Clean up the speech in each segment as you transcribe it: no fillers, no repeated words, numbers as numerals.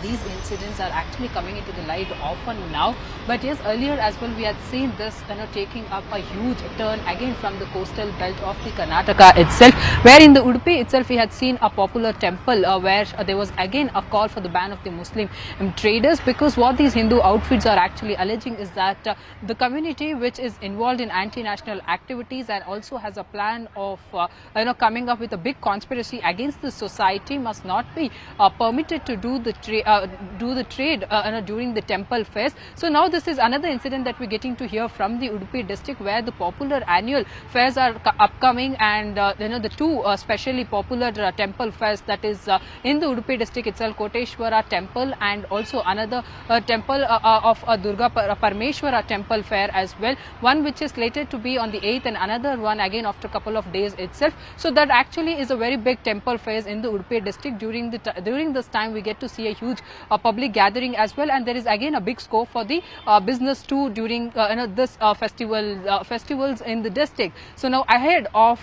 these incidents are actually coming into the light often now. But yes, earlier as well we had seen this taking up a huge turn again from the coastal belt of the Karnataka itself, where in the Udupi itself we had seen a popular temple where there was again a call for the ban of the Muslim traders, because what these Hindu outfits are actually alleging is that the community which is involved in anti-national activities and also has a plan of coming up with a big conspiracy against the society must not be permitted to do the trade during the temple fairs. So now this is another incident that we're getting to hear from the Udupi district, where the popular annual fairs are upcoming, and the two specially popular temple fairs, that is in the Udupi district itself, Koteshwara temple and also another temple of Durga Parmeshwara temple fair as well, one which is slated to be on the 8th and another one again after a couple of days itself. So that actually is a very big temple fairs in the Udupi district. During this time we get to see a huge public gathering as well, and there is again a big scope for the business too during this festivals in the district. So now ahead of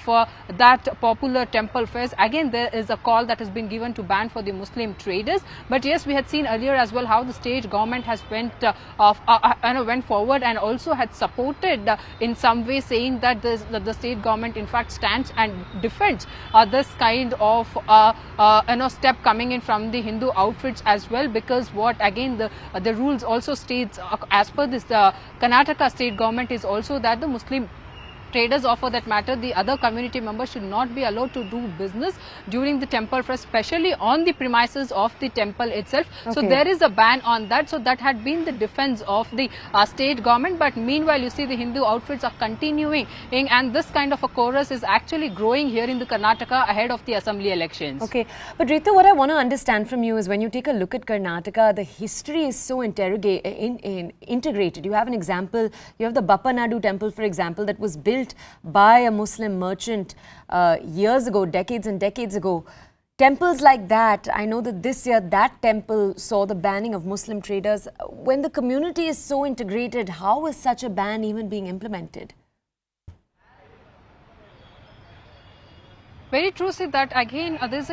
that popular temple fairs, again there is a call that has been given to ban for the Muslim traders. But yes, we had seen earlier as well how the state government has went forward and also had supported in some way, saying that the state government in fact stands and defends this kind of step coming in from the Hindu outfits as well, because what again the rules also states as per this Karnataka state government is also that the Muslim traders, or for that matter the other community members, should not be allowed to do business during the temple fair, especially on the premises of the temple itself. Okay. So there is a ban on that. So that had been the defense of the state government. But meanwhile, you see the Hindu outfits are continuing, and this kind of a chorus is actually growing here in the Karnataka ahead of the assembly elections. Okay, but Ritu, what I want to understand from you is, when you take a look at Karnataka, the history is so integrated. You have an example, you have the Bappanadu temple, for example, that was built by a Muslim merchant years ago, decades and decades ago. Temples like that, I know that this year that temple saw the banning of Muslim traders. When the community is so integrated, how is such a ban even being implemented? Very true, Sid, that again there's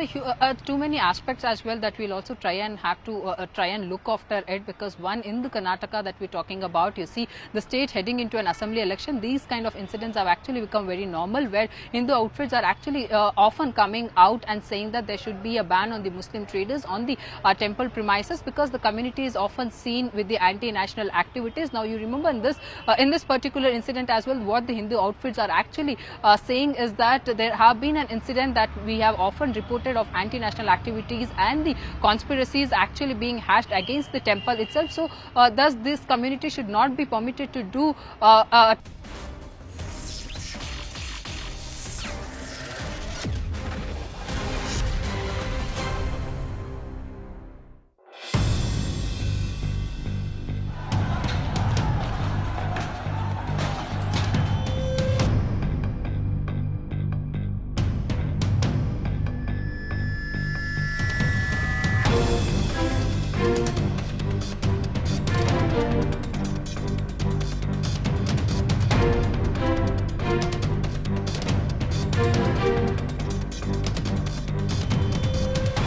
too many aspects as well that we'll also try and have to try and look after it, because one, in the Karnataka that we're talking about, you see the state heading into an assembly election, these kind of incidents have actually become very normal, where Hindu outfits are actually often coming out and saying that there should be a ban on the Muslim traders on the temple premises, because the community is often seen with the anti-national activities. Now you remember in this particular incident as well, what the Hindu outfits are actually saying is that there have been an incident that we have often reported of anti-national activities and the conspiracies actually being hashed against the temple itself. So thus this community should not be permitted to do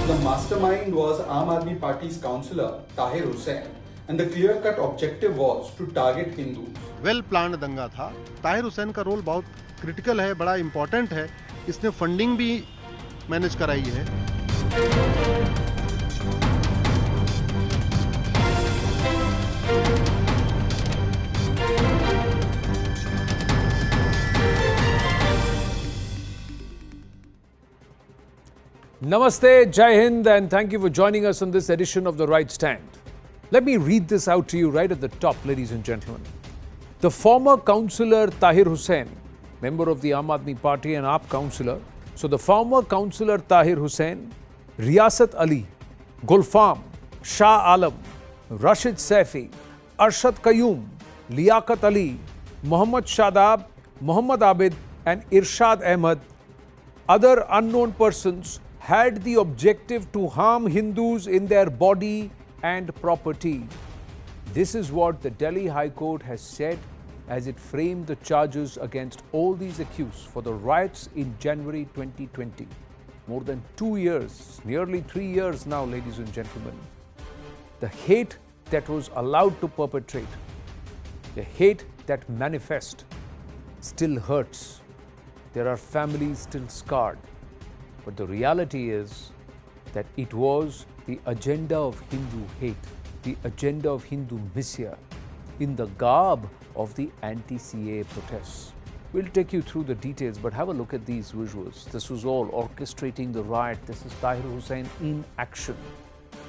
The mastermind was Aam Aadmi Party's Councillor Tahir Hussain, and the clear-cut objective was to target Hindus. Well planned दंगा था। ताहिर हुसैन का role बहुत critical है, बड़ा important है। इसने funding भी manage कराई है। Namaste, Jai Hind, and thank you for joining us on this edition of The Right Stand. Let me read this out to you right at the top, ladies and gentlemen. The former Councillor Tahir Hussain, member of the Aam Aadmi Party and AAP Councillor. So the former Councillor Tahir Hussain, Riyasat Ali, Gulfam, Shah Alam, Rashid Saifi, Arshad Qayyum, Liaquat Ali, Muhammad Shadab, Muhammad Abid and Irshad Ahmed, other unknown persons, had the objective to harm Hindus in their body and property. This is what the Delhi High Court has said as it framed the charges against all these accused for the riots in January 2020. More than 2 years, nearly 3 years now, ladies and gentlemen. the hate that was allowed to perpetrate, the hate that manifests, still hurts. There are families still scarred. But the reality is that it was the agenda of Hindu hate, the agenda of Hindu misya, in the garb of the anti-CAA protests. We'll take you through the details, but have a look at these visuals. This was all orchestrating the riot. This is Tahir Hussain in action,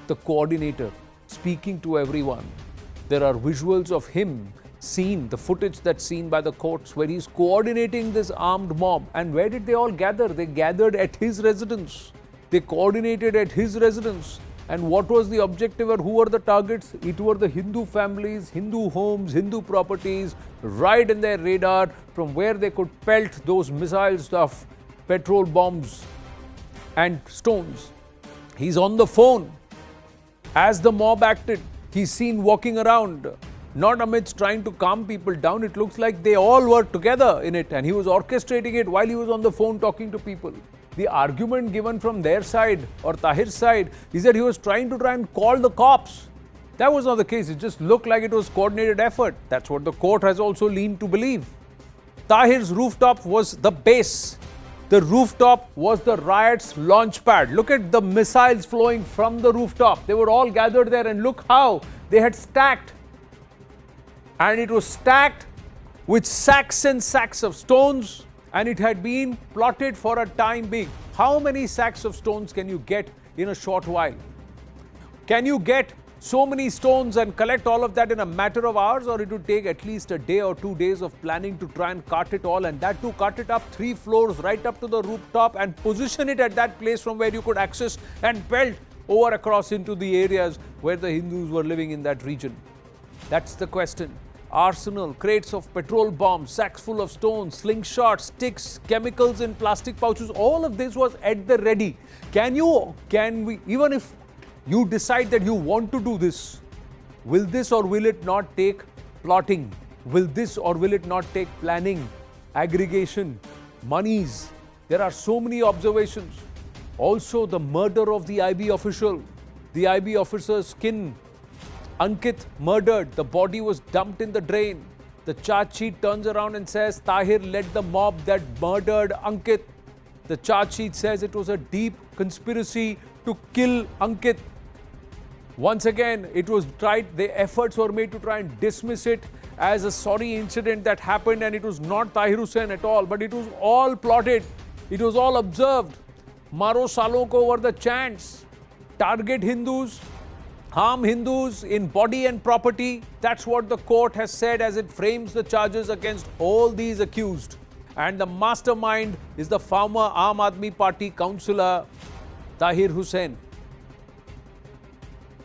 the coordinator speaking to everyone. There are visuals of him seen, the footage that's seen by the courts, where he's coordinating this armed mob. And where did they all gather? They gathered at his residence. They coordinated at his residence. And what was the objective, or who were the targets? It were the Hindu families, Hindu homes, Hindu properties, right in their radar, from where they could pelt those missiles of petrol bombs and stones. He's on the phone as the mob acted. He's seen walking around, not amidst trying to calm people down. It looks like they all were together in it, and he was orchestrating it while he was on the phone talking to people. The argument given from their side, or Tahir's side, is that he was trying to call the cops. That was not the case. It just looked like it was coordinated effort. That's what the court has also leaned to believe. Tahir's rooftop was the base. The rooftop was the riot's launch pad. Look at the missiles flowing from the rooftop. They were all gathered there, and look how they had stacked. And it was stacked with sacks and sacks of stones, and it had been plotted for a time being. How many sacks of stones can you get in a short while? Can you get so many stones and collect all of that in a matter of hours, or it would take at least a day or 2 days of planning to try and cart it all, and that to cart it up 3 floors right up to the rooftop and position it at that place from where you could access and pelt over across into the areas where the Hindus were living in that region? That's the question. Arsenal, crates of petrol bombs, sacks full of stones, slingshots, sticks, chemicals in plastic pouches, all of this was at the ready. Can we, even if you decide that you want to do this, will this or will it not take plotting? Will this or will it not take planning, aggregation, monies? There are so many observations. Also, the murder of the IB official, the IB officer's skin. Ankit murdered, the body was dumped in the drain. The charge sheet turns around and says Tahir led the mob that murdered Ankit. The charge sheet says it was a deep conspiracy to kill Ankit. Once again, it was tried, the efforts were made to try and dismiss it as a sorry incident that happened, and it was not Tahir Hussain at all, but it was all plotted. It was all observed. Maro Salon ko were the chants. Target Hindus, harm Hindus in body and property. That's what the court has said as it frames the charges against all these accused. And the mastermind is the former Aam Aadmi Party councillor Tahir Hussain.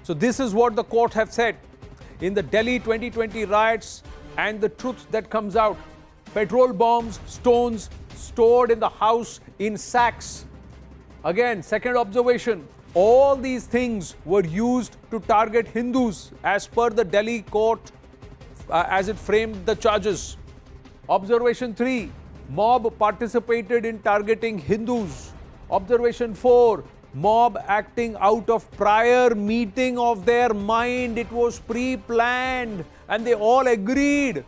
So this is what the court have said. In the Delhi 2020 riots and the truth that comes out, petrol bombs, stones stored in the house in sacks. Again, second observation, all these things were used to target Hindus as per the Delhi court as it framed the charges. Observation 3, mob participated in targeting Hindus. Observation 4, mob acting out of prior meeting of their mind. It was pre-planned and they all agreed.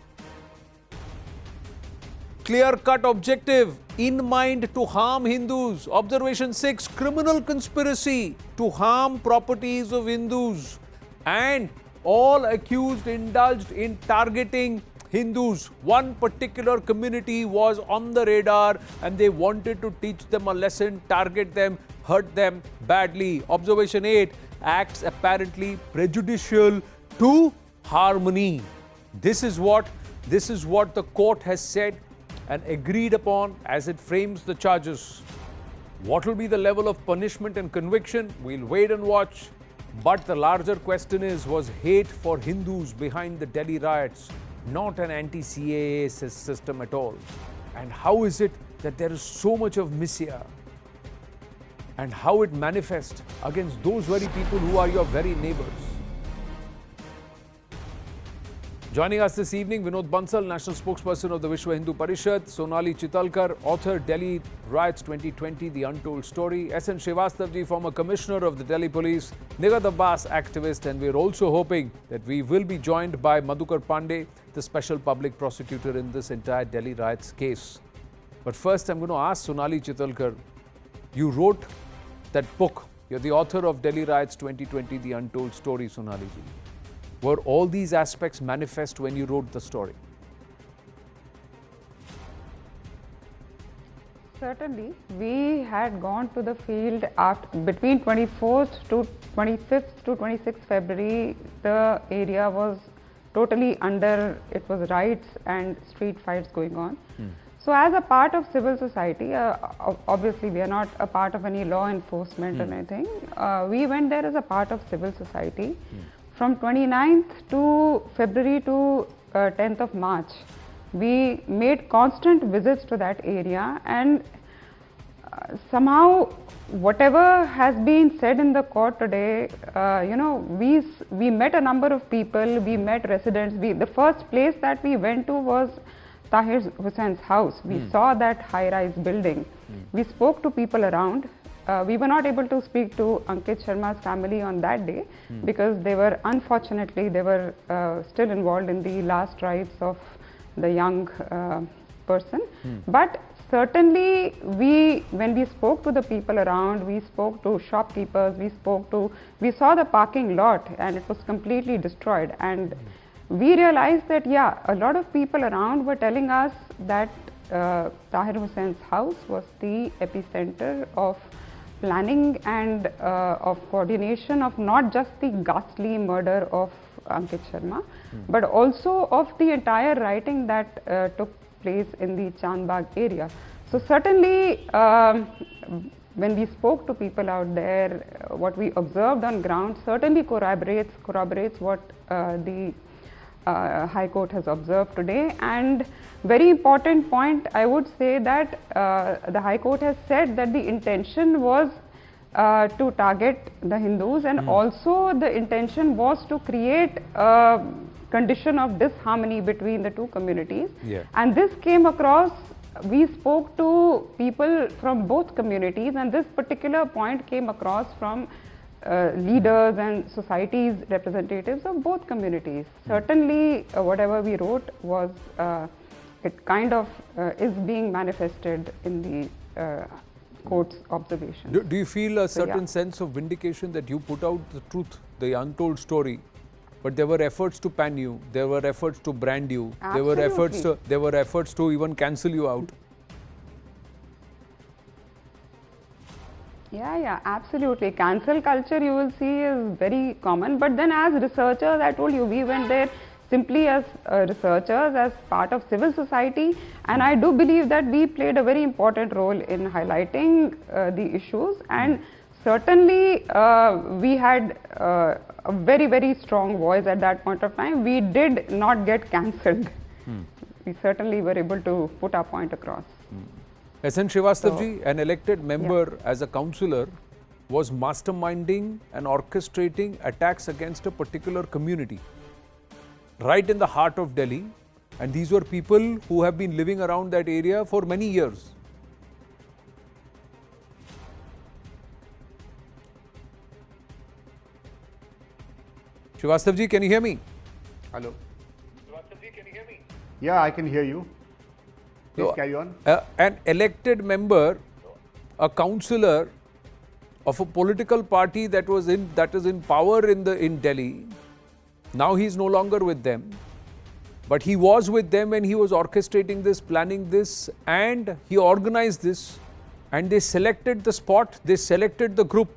Clear-cut objective, in mind to harm Hindus. Observation 6, criminal conspiracy to harm properties of Hindus. And all accused indulged in targeting Hindus. One particular community was on the radar and they wanted to teach them a lesson, target them, hurt them badly. Observation 8, acts apparently prejudicial to harmony. This is what the court has said and agreed upon as it frames the charges. What will be the level of punishment and conviction? We'll wait and watch. But the larger question is, was hate for Hindus behind the Delhi riots not an anti-CAA system at all? And how is it that there is so much of misya? And how it manifests against those very people who are your very neighbors? Joining us this evening, Vinod Bansal, National Spokesperson of the Vishwa Hindu Parishad, Sonali Chitalkar, author, Delhi Riots 2020, The Untold Story, S.N. Srivastavji, former Commissioner of the Delhi Police, Nighat Abbas, activist, and we're also hoping that we will be joined by Madhukar Pandey, the Special Public Prosecutor in this entire Delhi Riots case. But first, I'm going to ask Sonali Chitalkar, you wrote that book. You're the author of Delhi Riots 2020, The Untold Story, Sonali ji. Were all these aspects manifest when you wrote the story? Certainly, we had gone to the field after, between 24th to 25th to 26th February. The area was totally under, it was riots and street fights going on. So as a part of civil society, obviously we are not a part of any law enforcement or anything. We went there as a part of civil society. From 29th to February to 10th of March, we made constant visits to that area, and somehow whatever has been said in the court today, we met a number of people, we met residents. The first place that we went to was Tahir Hussain's house. We saw that high-rise building. We spoke to people around. We were not able to speak to Ankit Sharma's family on that day because they were, unfortunately, they were still involved in the last rites of the young person. But certainly, when we spoke to the people around, we spoke to shopkeepers, we saw the parking lot and it was completely destroyed. And we realized that, yeah, a lot of people around were telling us that Tahir Hussain's house was the epicenter of planning and of coordination of not just the ghastly murder of Ankit Sharma, but also of the entire rioting that took place in the Chandbagh area. So certainly, when we spoke to people out there, what we observed on ground certainly corroborates what the High Court has observed today. And very important point, I would say that the High Court has said that the intention was to target the Hindus, and also the intention was to create a condition of disharmony between the two communities. And this came across, we spoke to people from both communities, and this particular point came across from leaders and societies representatives of both communities. Certainly, whatever we wrote was, it kind of is being manifested in the court's observations. Do you feel a certain sense of vindication that you put out the truth, the untold story, but there were efforts to pan you, there were efforts to brand you, Absolutely. there were efforts to even cancel you out? Yeah, absolutely. Cancel culture, you will see, is very common. But then as researchers, I told you, we went there simply as researchers, as part of civil society. And I do believe that we played a very important role in highlighting the issues. And certainly, we had a very, very strong voice at that point of time. We did not get cancelled. We certainly were able to put our point across. S.N. Srivastavji, an elected member as a councillor, was masterminding and orchestrating attacks against a particular community right in the heart of Delhi, and these were people who have been living around that area for many years. Srivastavji, can you hear me? Hello. Yeah, I can hear you. Please carry on. An elected member, a councillor of a political party that is in power in Delhi. Now he is no longer with them, but he was with them when he was orchestrating this, planning this, and he organized this, and they selected the spot, they selected the group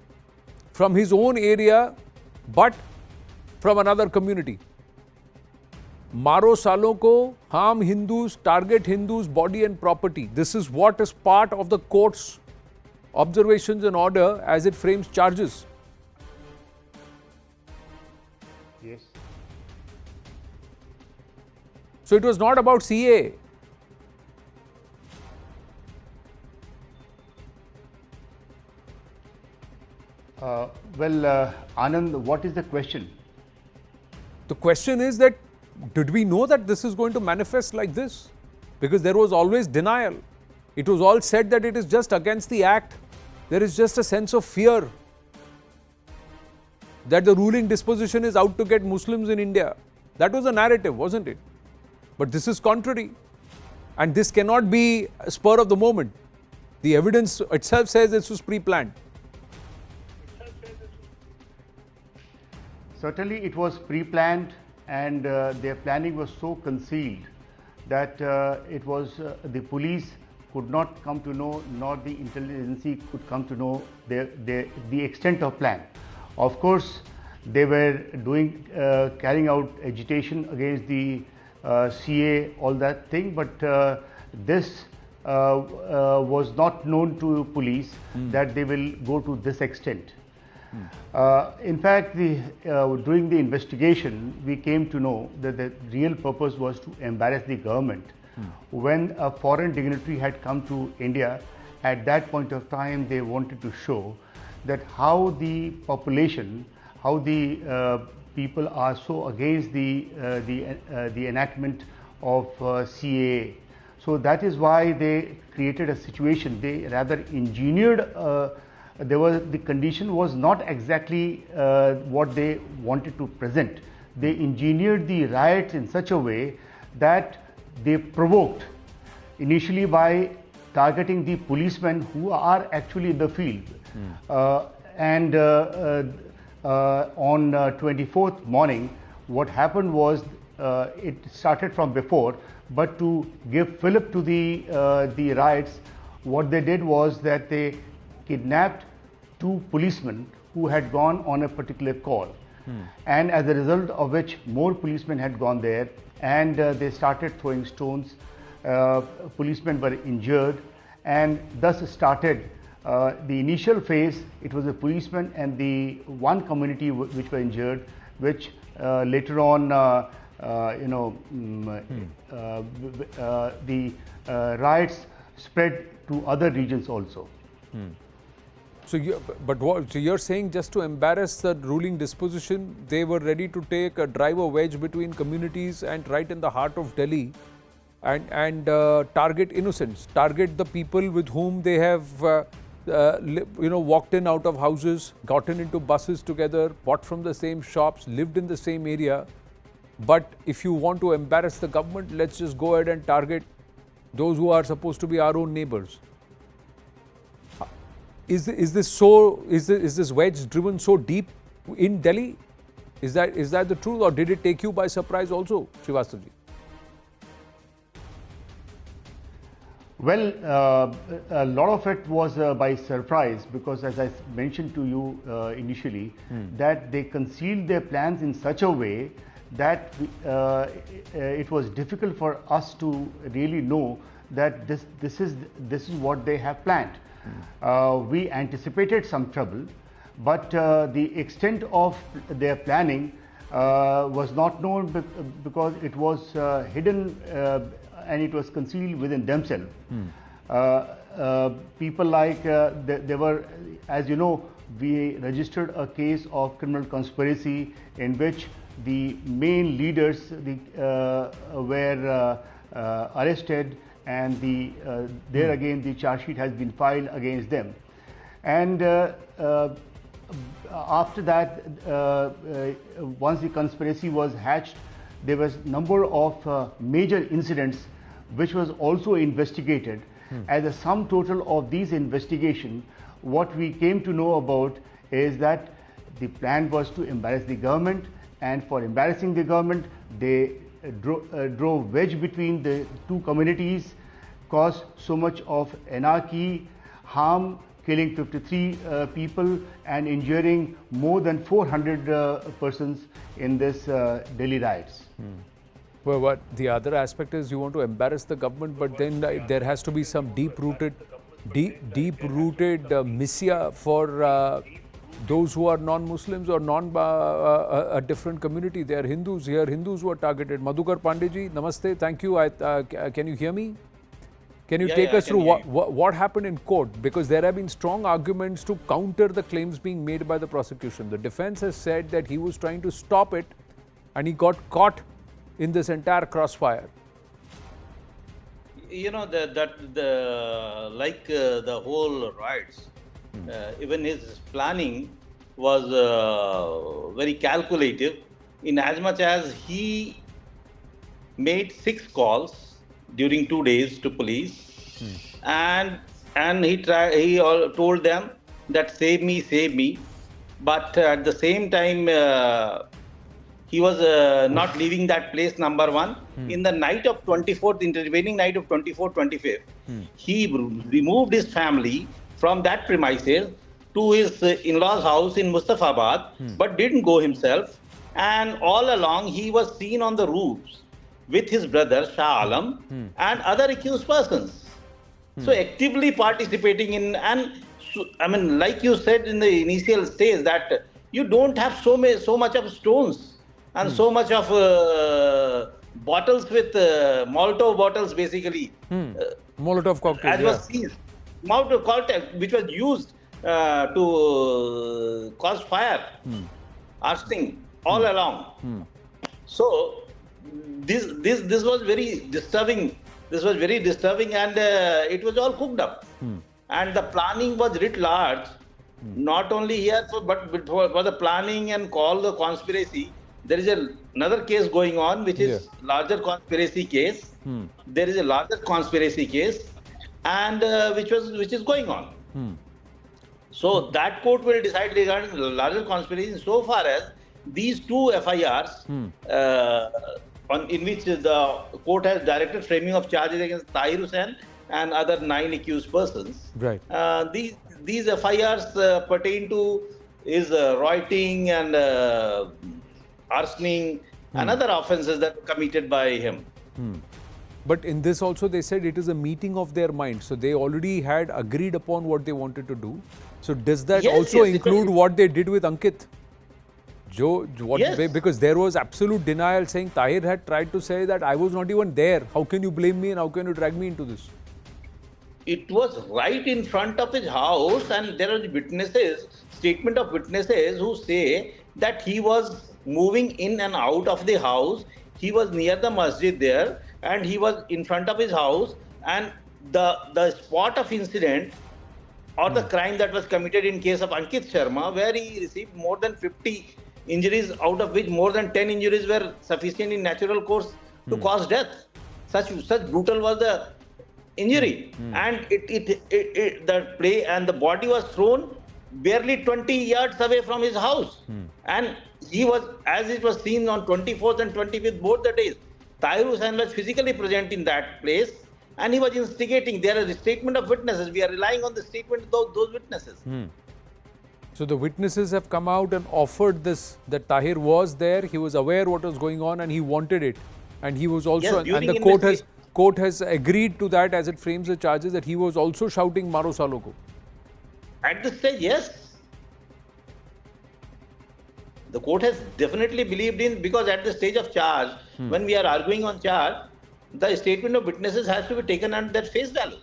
from his own area, but from another community. Maro Salon ko, harm Hindus, target Hindus, body and property. This is what is part of the court's observations and order as it frames charges. Yes. So it was not about CA. Anand, what is the question? The question is that did we know that this is going to manifest like this? Because there was always denial. It was all said that it is just against the act. There is just a sense of fear that the ruling disposition is out to get Muslims in India. That was the narrative, wasn't it? But this is contrary. And this cannot be a spur of the moment. The evidence itself says this was pre-planned. Certainly it was pre-planned, and their planning was so concealed that it was the police could not come to know, nor the intelligence could come to know the extent of plan. Of course, they were carrying out agitation against the CA, all that thing, but this was not known to police that they will go to this extent. In fact, during the investigation, we came to know that the real purpose was to embarrass the government. When a foreign dignitary had come to India, at that point of time, they wanted to show that how the population, how the people are so against the enactment of CAA. So that is why they created a situation. They rather engineered. The condition was not exactly what they wanted to present. They engineered the riots in such a way that they provoked, initially by targeting the policemen who are actually in the field. And on 24th morning, what happened was, it started from before, but to give fillip to the riots, what they did was that they kidnapped 2 policemen who had gone on a particular call. And as a result of which, more policemen had gone there, and they started throwing stones. Policemen were injured, and thus started the initial phase. It was a policeman and the one community which were injured, which later on the riots spread to other regions also. So, so you're saying just to embarrass the ruling disposition, they were ready to drive a wedge between communities and right in the heart of Delhi, and target innocents, target the people with whom they have walked in out of houses, gotten into buses together, bought from the same shops, lived in the same area. But if you want to embarrass the government, let's just go ahead and target those who are supposed to be our own neighbors. Is this wedge driven so deep in Delhi? Is that the truth, or did it take you by surprise also, Srivastavaji? Well, a lot of it was by surprise, because as I mentioned to you initially, that they concealed their plans in such a way that it was difficult for us to really know that this is what they have planned. We anticipated some trouble, but the extent of their planning was not known because it was hidden and it was concealed within themselves. People like, there were, as you know, we registered a case of criminal conspiracy in which the main leaders were arrested, and there again the charge sheet has been filed against them. And after that, once the conspiracy was hatched, there was a number of major incidents which was also investigated. As a sum total of these investigations, what we came to know about is that the plan was to embarrass the government, and for embarrassing the government, they drove wedge between the 2 communities, caused so much of anarchy, harm, killing 53 people and injuring more than 400 persons in this Delhi riots. Well, what the other aspect is, you want to embarrass the government, but then there has to be some deep-rooted missia for those who are non-Muslims or a different community. They are Hindus here, Hindus who are targeted. Madhukar Pandeyji, namaste, thank you. Can you hear me? Can you take us through what happened in court? Because there have been strong arguments to counter the claims being made by the prosecution. The defense has said that he was trying to stop it and he got caught in this entire crossfire? You know, the whole riots, even his planning was very calculative, in as much as he made 6 calls during 2 days to police, and he told them that save me, but at the same time he was not leaving that place, number one. In the night of 24th, intervening night of 24th, 25th, he removed his family from that premises to his in-laws house in Mustafabad, but didn't go himself. And all along he was seen on the roofs with his brother Shah Alam and other accused persons. So actively participating in, and I mean, like you said in the initial stage, that you don't have so much of stones and so much of bottles with Molotov bottles, basically. Molotov cocktail. As was seized. Molotov cocktail, which was used to cause fire, arsing all along. So this was very disturbing. This was very disturbing, and it was all cooked up. And the planning was writ large, not only here, but for the planning and call the conspiracy. There is another case going on, which is larger conspiracy case. There is a larger conspiracy case, and which is going on. So that court will decide regarding the larger conspiracy, so far as these 2 FIRs, in which the court has directed framing of charges against Tahir Hussain and other 9 accused persons. Right. These FIRs pertain to his rioting and arsoning and other offences that were committed by him. But in this also they said it is a meeting of their mind. So they already had agreed upon what they wanted to do. So does that also include what they did with Ankit? Because there was absolute denial, saying Tahir had tried to say that I was not even there. How can you blame me and how can you drag me into this? It was right in front of his house, and there are witnesses, statement of witnesses who say that he was moving in and out of the house. He was near the masjid there, and he was in front of his house, and the spot of incident or the crime that was committed in case of Ankit Sharma, where he received more than 50 injuries, out of which more than 10 injuries were sufficient in natural course to cause death. Such brutal was the injury, and the body was thrown barely 20 yards away from his house, and he was, as it was seen on 24th and 25th, both the days, Tahir Hussain was physically present in that place, and he was instigating. There is a statement of witnesses. We are relying on the statement of those witnesses. So the witnesses have come out and offered this, that Tahir was there, he was aware what was going on and he wanted it. And he was also, and the court has agreed to that as it frames the charges, that he was also shouting Maro Saloko. At this stage, yes. The court has definitely believed in, because at the stage of charge, when we are arguing on charge, the statement of witnesses has to be taken at that face value.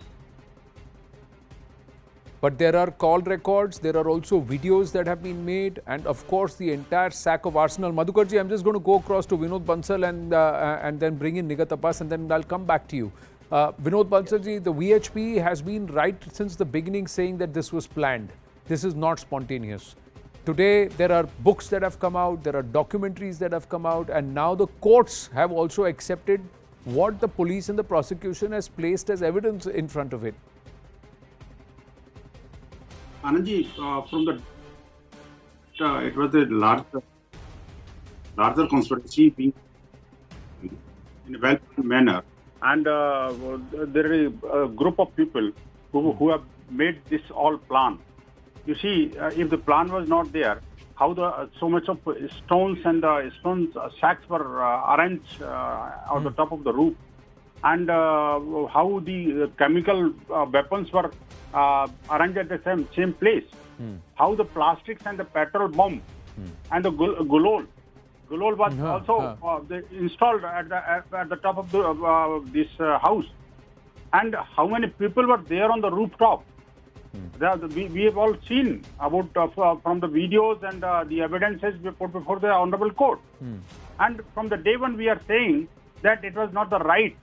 But there are call records, there are also videos that have been made, and of course the entire sack of arsenal. Madhukarji, I'm just going to go across to Vinod Bansal and then bring in Nigat Abbas, and then I'll come back to you. Vinod Bansalji, the VHP has been right since the beginning saying that this was planned. This is not spontaneous. Today, there are books that have come out, there are documentaries that have come out, and now the courts have also accepted what the police and the prosecution has placed as evidence in front of it. Anandji, from the it was a larger conspiracy being in a well-planned manner, and there is a group of people who have made this all plan. You see, if the plan was not there, how so much of stones and stone sacks were arranged on the top of the roof, and how the chemical weapons were arranged at the same place, how the plastics and the petrol bomb and the gulol was also installed at the top of this house, and how many people were there on the rooftop. We have all seen about from the videos and the evidences we put before the Honorable Court. And from the day one, we are saying that it was not the riot.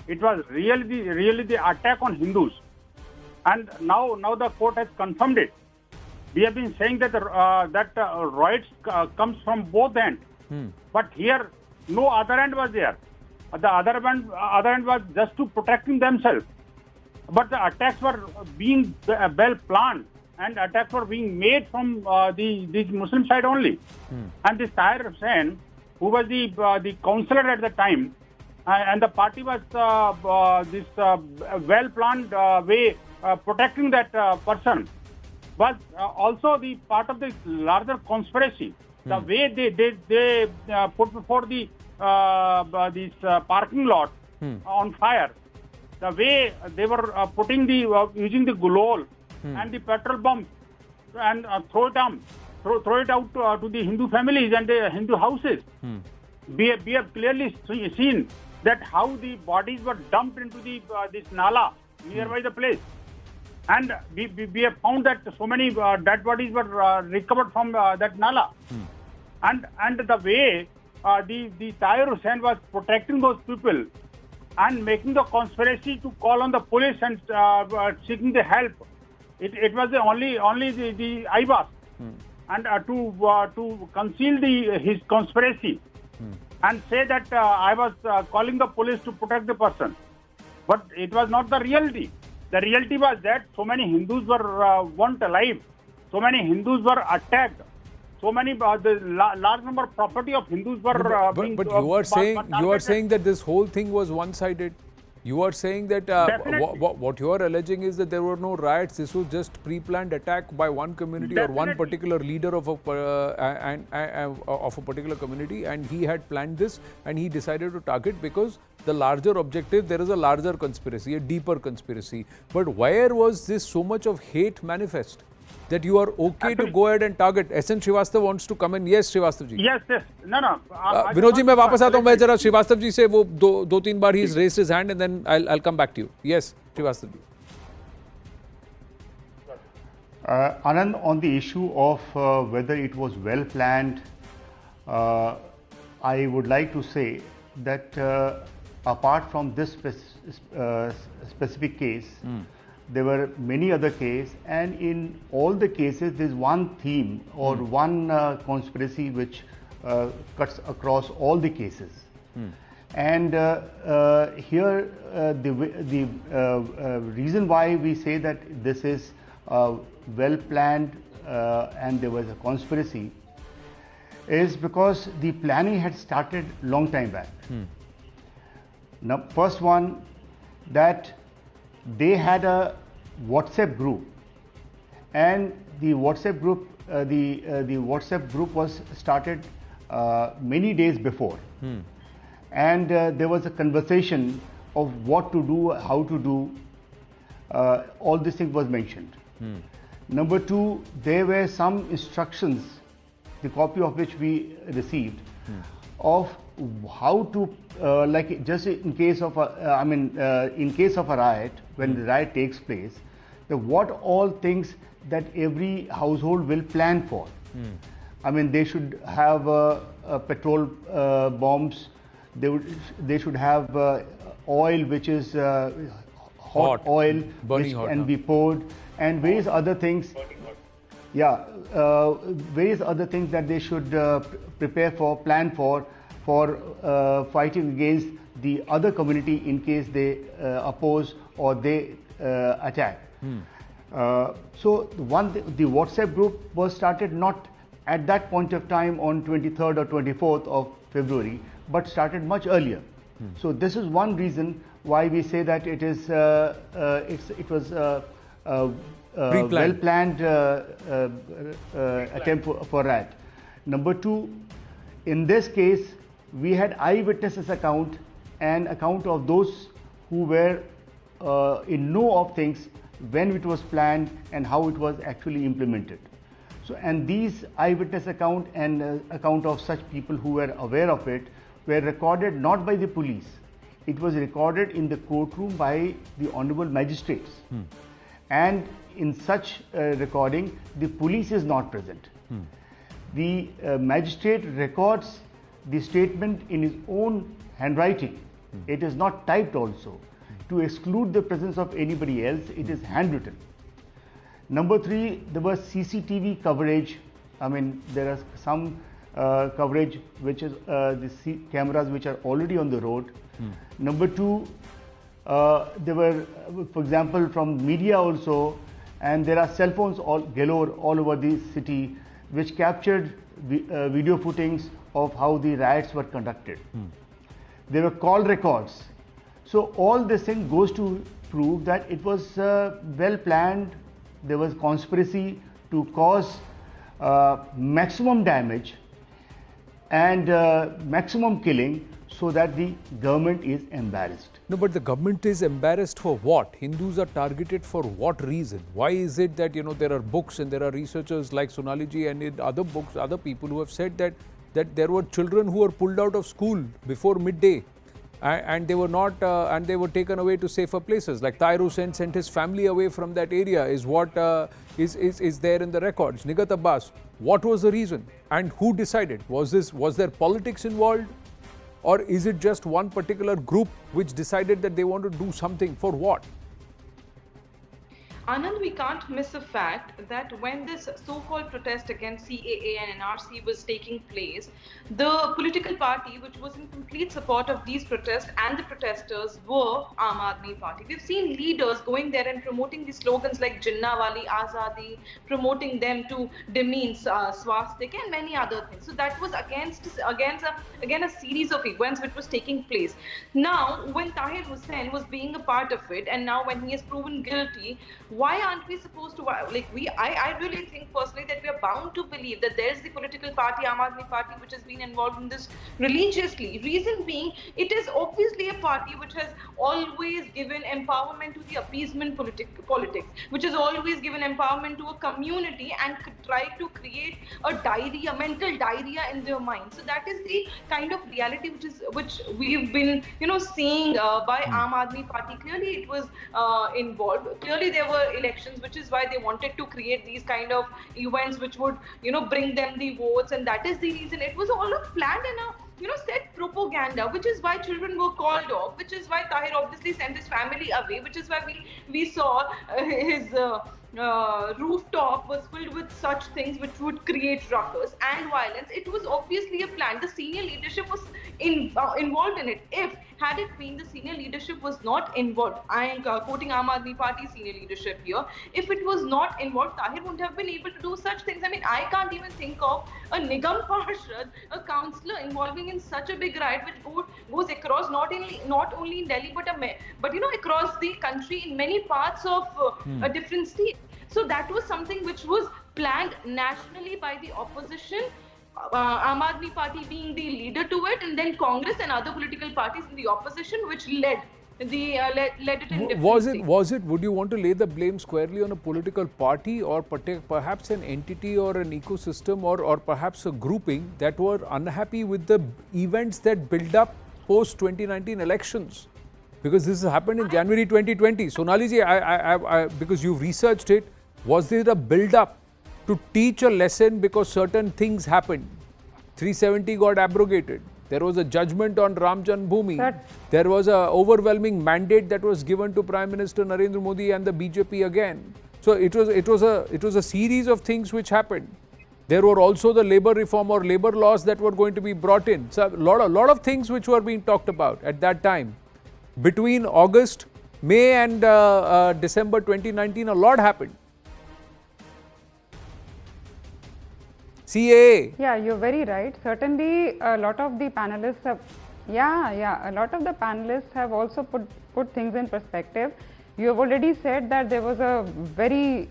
It was really the attack on Hindus. And now the court has confirmed it. We have been saying that riots comes from both ends. But here, no other end was there. The other end was just to protecting themselves. But the attacks were being well planned, and attacks were being made from the Muslim side only. And this Tahir Hussain, who was the councillor at the time, and the party was this well planned way protecting that person, was also the part of the larger conspiracy. The way they put before this parking lot on fire, the way they were putting using the gulol and the petrol bomb and throw it out to the Hindu families and the Hindu houses. We have clearly seen that how the bodies were dumped into this nala nearby the place, and we have found that so many dead bodies were recovered from that nala, and the way the Tahir Hussain was protecting those people and making the conspiracy to call on the police and seeking the help. It was only the IBAS, and to conceal his conspiracy and say that I was calling the police to protect the person. But it was not the reality. The reality was that so many Hindus were burnt alive, so many Hindus were attacked, so many the large number of property of Hindus were being. But you are saying that this whole thing was one-sided. You are saying that what you are alleging is that there were no riots. This was just pre-planned attack by one community or one particular leader of a particular community, and he had planned this and he decided to target because the larger objective, there is a larger conspiracy, a deeper conspiracy. But where was this so much of hate manifest that you are okay to go ahead and target? SN Srivastava wants to come in. Yes, Srivastava ji. Yes. No. Vinod ji, मैं वापस आता हूँ. मैं जरा Srivastava ji से वो दो तीन बार he's raised his hand and then I'll come back to you. Yes, Srivastava ji. Anand, on the issue of whether it was well planned, I would like to say that apart from this specific case, there were many other cases, and in all the cases there is one theme or one conspiracy which cuts across all the cases. And here the reason why we say that this is well planned and there was a conspiracy is because the planning had started long time back. Now, first one, that they had a WhatsApp group, and the WhatsApp group was started many days before, and there was a conversation of what to do, how to do. All these things was mentioned. Number two, there were some instructions, the copy of which we received, of how to like just in case of a in case of a riot, when the riot takes place, what all things that every household will plan for. I mean, they should have petrol bombs. They should have oil which is hot oil which can be poured, and various other things. Yeah, various other things that they should prepare for, plan for fighting against the other community in case they oppose or they attack. So the WhatsApp group was started not at that point of time on 23rd or 24th of February, but started much earlier. So this is one reason why we say that it is it was well planned attempt for riot. Number two, in this case, we had eyewitnesses account and account of those who were in know of things when it was planned and how it was actually implemented. So, and these eyewitness account and account of such people who were aware of it were recorded not by the police. It was recorded in the courtroom by the honorable magistrates. and in such recording, the police is not present. The magistrate records the statement in his own handwriting. It is not typed also. To exclude the presence of anybody else, it is handwritten. Number 3, there was CCTV coverage. I mean, there are some coverage which is the cameras which are already on the road. Number 2, there were, for example, from media also, and there are cell phones galore all over the city, which captured video footings of how the riots were conducted. There were call records. So all this thing goes to prove that it was well planned. There was conspiracy to cause maximum damage and maximum killing, so that the government is embarrassed. No, but the government is embarrassed for what? Hindus are targeted for what reason? Why is it that, there are books and there are researchers like Sonali ji and in other books, other people who have said that there were children who were pulled out of school before midday and they were not, and they were taken away to safer places. Like Tahir Hussain sent his family away from that area is what is there in the records. Nigat Abbas, what was the reason and who decided? Was there politics involved? Or is it just one particular group which decided that they want to do something? For what? Anand, we can't miss the fact that when this so-called protest against CAA and NRC was taking place, the political party which was in complete support of these protests and the protesters were Aam Aadmi Party. We've seen leaders going there and promoting these slogans like Jinnah Wali Azadi, promoting them to demean swastika and many other things. So that was again a series of events which was taking place. Now, when Tahir Hussain was being a part of it, and now when he is proven guilty, why aren't we supposed to, I really think personally that we are bound to believe that there's the political party, Aam Aadmi Party, which has been involved in this religiously. Reason being, it is obviously a party which has always given empowerment to the appeasement politics, which has always given empowerment to a community and try to create a diarrhea, mental diarrhea in their mind. So that is the kind of reality which we've been, seeing by Aam Aadmi Party. Clearly it was involved. Clearly there were elections, which is why they wanted to create these kind of events which would, bring them the votes, and that is the reason. It was all a planned and a set propaganda, which is why children were called off, which is why Tahir obviously sent his family away, which is why we saw his rooftop was filled with such things which would create ruckus and violence. It was obviously a plan. The senior leadership was involved in it. Had it been the senior leadership was not involved, I am quoting Aam Aadmi Party senior leadership here, if it was not involved, Tahir wouldn't have been able to do such things. I mean, I can't even think of a Nigam Parshad, a councillor involving in such a big riot which goes across not only in Delhi but across the country in many parts of a different state. So that was something which was planned nationally by the opposition, Aam Aadmi Party being the leader to it, and then Congress and other political parties in the opposition, which led it in different would you want to lay the blame squarely on a political party or perhaps an entity or an ecosystem or perhaps a grouping that were unhappy with the events that build up post 2019 elections? Because this has happened in January 2020. Sonali ji, because you've researched it, was there a build up to teach a lesson because certain things happened? 370 got abrogated. There was a judgment on Ram Janmabhoomi. There was an overwhelming mandate that was given to Prime Minister Narendra Modi and the BJP again. So it was a series of things which happened. There were also the labor reform or labor laws that were going to be brought in. So a lot of things which were being talked about at that time. Between August, May and December 2019, a lot happened. CAA. Yeah, you're very right. Certainly, a lot of the panelists have, a lot of the panelists have also put things in perspective. You have already said that there was a very,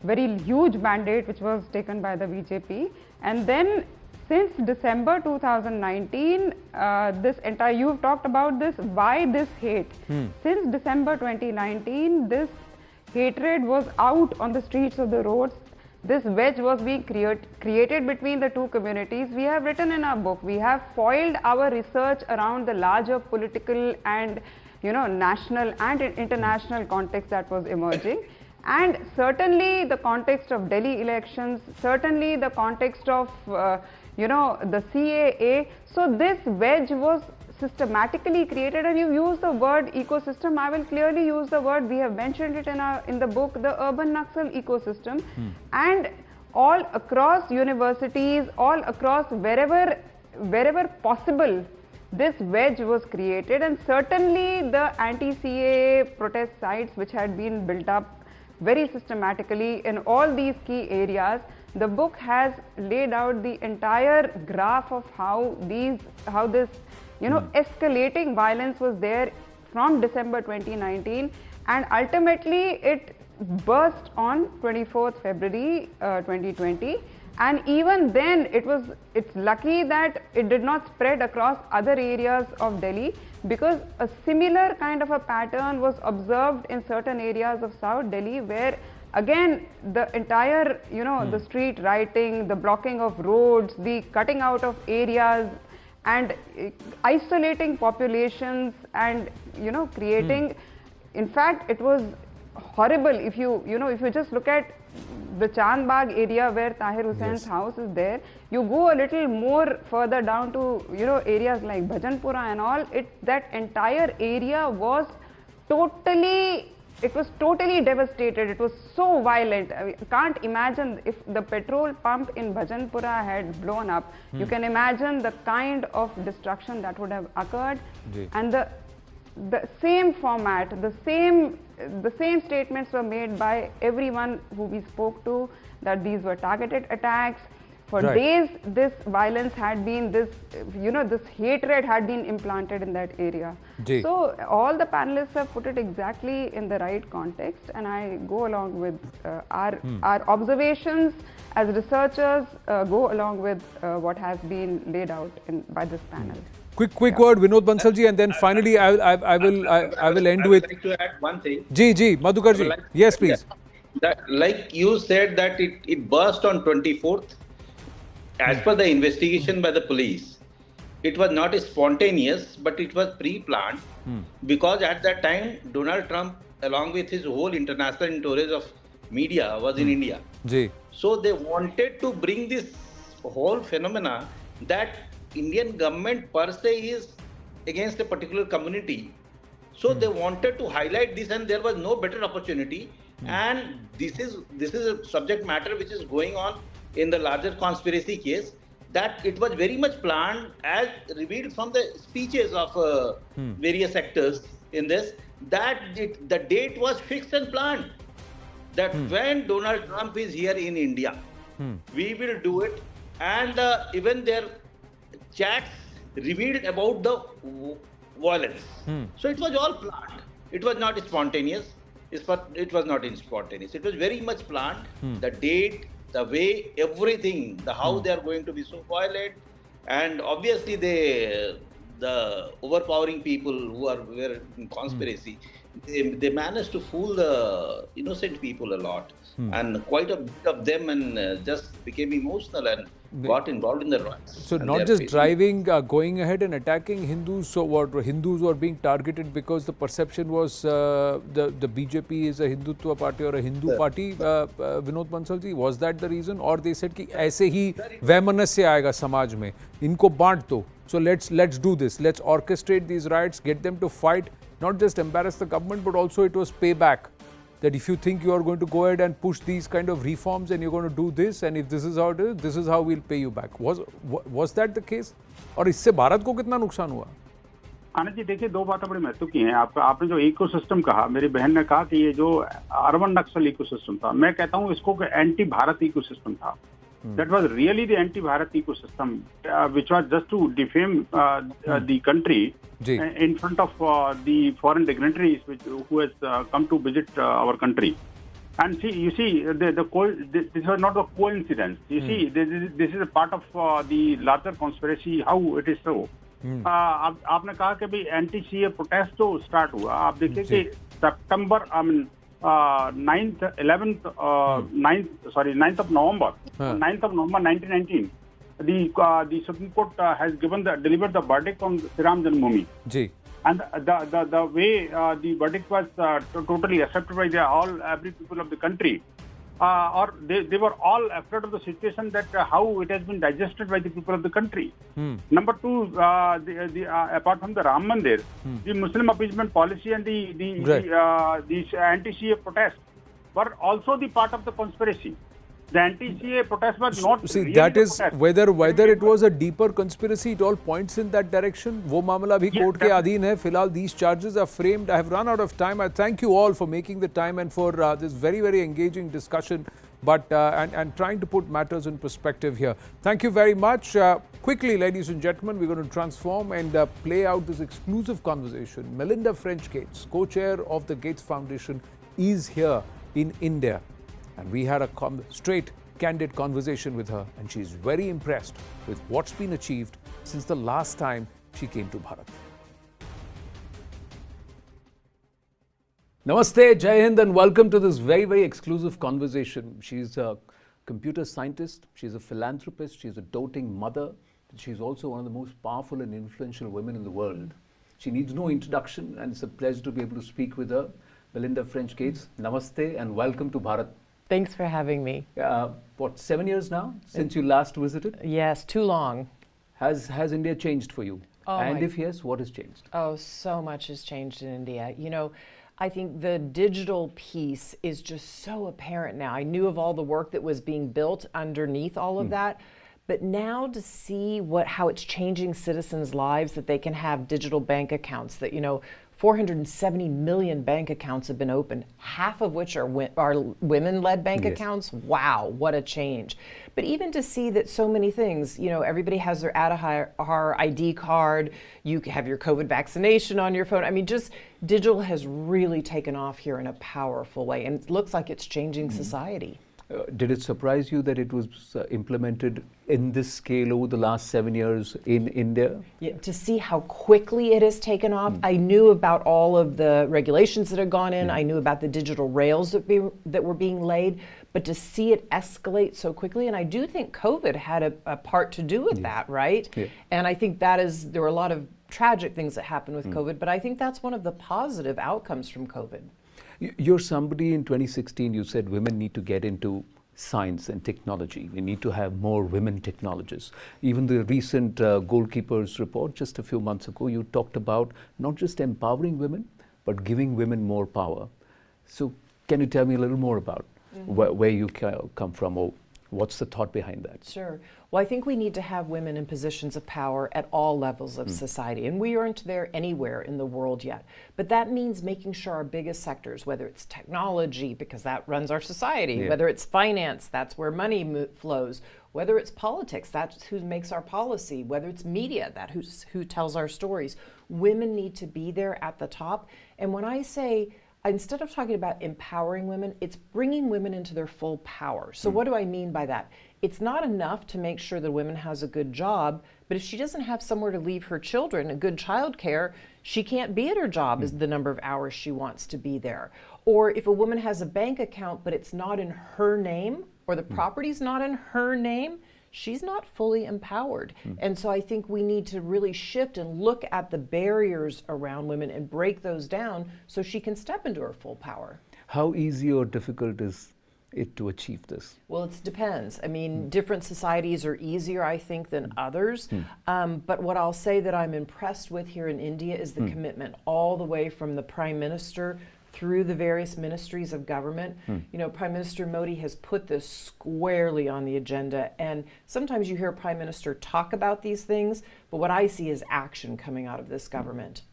very huge mandate which was taken by the BJP, and then since December 2019, you've talked about this, why this hate? Since December 2019, this hatred was out on the streets of the roads. This wedge was being created between the two communities. We have written in our book, we have foiled our research around the larger political and national and international context that was emerging. And certainly the context of Delhi elections, certainly the context of, the CAA. So this wedge was systematically created, and you use the word ecosystem. I will clearly use the word, we have mentioned it in the book, the urban Naxal ecosystem. And all across universities, all across wherever possible, this wedge was created. And certainly the anti-CAA protest sites which had been built up very systematically in all these key areas. The book has laid out the entire graph of how this escalating violence was there from December 2019, and ultimately it burst on 24th February 2020. And even then it's lucky that it did not spread across other areas of Delhi, because a similar kind of a pattern was observed in certain areas of South Delhi, where again the entire the street rioting, the blocking of roads, the cutting out of areas and isolating populations and creating, in fact it was horrible. If you just look at the Chandbagh area where Tahir Hussain's house is there, you go a little more further down to areas like Bhajanpura and all, that entire area was totally devastated. It was so violent. I can't imagine if the petrol pump in Bhajanpura had blown up. You can imagine the kind of destruction that would have occurred. And the same format, the same statements were made by everyone who we spoke to, that these were targeted attacks. For days, this violence had been, this hatred had been implanted in that area. So all the panelists have put it exactly in the right context, and I go along with our observations as researchers, go along with what has been laid out by this panel. Quick word, Vinod Bansal ji, and then finally I will end with. I would like to add one thing. Madhukar ji, yes please. Like you said that it burst on 24th. As per the investigation by the police, it was not spontaneous, but it was pre-planned, because at that time Donald Trump, along with his whole international entourage of media, was in India. So they wanted to bring this whole phenomena that Indian government per se is against a particular community. So they wanted to highlight this, and there was no better opportunity. And this is a subject matter which is going on in the larger conspiracy case, that it was very much planned, as revealed from the speeches of various actors in this, that the date was fixed and planned, that when Donald Trump is here in India, we will do it. And even their chats revealed about the violence. So it was all planned. It was not spontaneous. It was not spontaneous. It was very much planned. The date, the way, everything, how they are going to be so violent, and obviously the overpowering people who were in conspiracy, they managed to fool the innocent people a lot, and quite a bit of them and just became emotional and got involved in the riots. So not just driving, going ahead and attacking Hindus. So what, Hindus were being targeted because the perception was the BJP is a Hindutva party or a Hindu party. Vinod Bansal ji, was that the reason, or they said कि ऐसे ही वैमनस्य आएगा समाज में, इनको बांट दो. So let's do this. Let's orchestrate these riots, get them to fight, not just embarrass the government, but also it was payback. That if you think you are going to go ahead and push these kind of reforms and you're going to do this, and if this is how it is, this is how we'll pay you back. Was that the case? और इससे भारत को कितना नुकसान हुआ? आनंद जी, देखिए दो बातें बड़ी महत्व की हैं. आपने जो इकोसिस्टम कहा, मेरी बहन ने कहा कि ये जो अर्बन नक्सल इकोसिस्टम था, मैं कहता हूँ इसको एंटी भारत इकोसिस्टम था. That was really the anti-Bharat ecosystem, which was just to defame the country in front of the foreign dignitaries who has come to visit our country. And see, you see, this was not a coincidence. You see, this is a part of the larger conspiracy. How it is so? आपने कहा कि भाई एंटी-CAA protest तो start हुआ. आप देखिए कि सितंबर 9th of November 1919, the Supreme Court has delivered the verdict on Sri Ram Janmabhoomi. And the way the verdict was totally accepted by every people of the country, or they were all afraid of the situation that how it has been digested by the people of the country. Number two, apart from the Ram Mandir, the Muslim appeasement policy and the anti-CA protest were also the part of the conspiracy. The anti-CA protest was not. See, really that the is protest. whether it was a deeper conspiracy, it all points in that direction. वो मामला भी court के अधीन है. फिलहाल these charges are framed. I have run out of time. I thank you all for making the time and for this very engaging discussion, but and trying to put matters in perspective here. Thank you very much. Quickly, ladies and gentlemen, we're going to transform and play out this exclusive conversation. Melinda French-Gates, co-chair of the Gates Foundation, is here in India. And we had a straight, candid conversation with her, and she's very impressed with what's been achieved since the last time she came to Bharat. Namaste, Jai Hind, and welcome to this very exclusive conversation. She's a computer scientist, she's a philanthropist, she's a doting mother, she's also one of the most powerful and influential women in the world. She needs no introduction, and it's a pleasure to be able to speak with her. Melinda French-Gates, namaste and welcome to Bharat. Thanks for having me. What, 7 years now since you last visited? Yes, too long. Has India changed for you? Oh, and if yes, what has changed? Oh, so much has changed in India. You know, I think the digital piece is just so apparent now. I knew of all the work that was being built underneath all of that, but now to see how it's changing citizens' lives, that they can have digital bank accounts, that, you know, 470 million bank accounts have been opened, half of which are women-led bank accounts. Wow, what a change. But even to see that so many things, you know, everybody has their Aadhaar ID card, you have your COVID vaccination on your phone. I mean, just digital has really taken off here in a powerful way, and it looks like it's changing society. Did it surprise you that it was implemented in this scale over the last 7 years in India? Yeah, to see how quickly it has taken off. I knew about all of the regulations that had gone in. I knew about the digital rails that were being laid, but to see it escalate so quickly, and I do think COVID had a part to do with that, right? Yeah. And I think there were a lot of tragic things that happened with COVID, but I think that's one of the positive outcomes from COVID. You're somebody in 2016, you said women need to get into science and technology. We need to have more women technologists. Even the recent Goalkeepers report just a few months ago, you talked about not just empowering women, but giving women more power. So can you tell me a little more about where you come from, or what's the thought behind that? Sure. Well, I think we need to have women in positions of power at all levels of society, and we aren't there anywhere in the world yet. But that means making sure our biggest sectors, whether it's technology, because that runs our society, whether it's finance, that's where money flows, whether it's politics, that's who makes our policy, whether it's media, that's who tells our stories. Women need to be there at the top. And when I say, instead of talking about empowering women, it's bringing women into their full power. So what do I mean by that? It's not enough to make sure the woman has a good job, but if she doesn't have somewhere to leave her children, a good child care, she can't be at her job as the number of hours she wants to be there. Or if a woman has a bank account, but it's not in her name, or the property's not in her name, she's not fully empowered. And so I think we need to really shift and look at the barriers around women and break those down so she can step into her full power. How easy or difficult is it to achieve this? Well, it depends. I mean, different societies are easier, I think, than others. But what I'll say that I'm impressed with here in India is the commitment all the way from the Prime Minister through the various ministries of government. You know, Prime Minister Modi has put this squarely on the agenda, and sometimes you hear Prime Minister talk about these things, but what I see is action coming out of this government.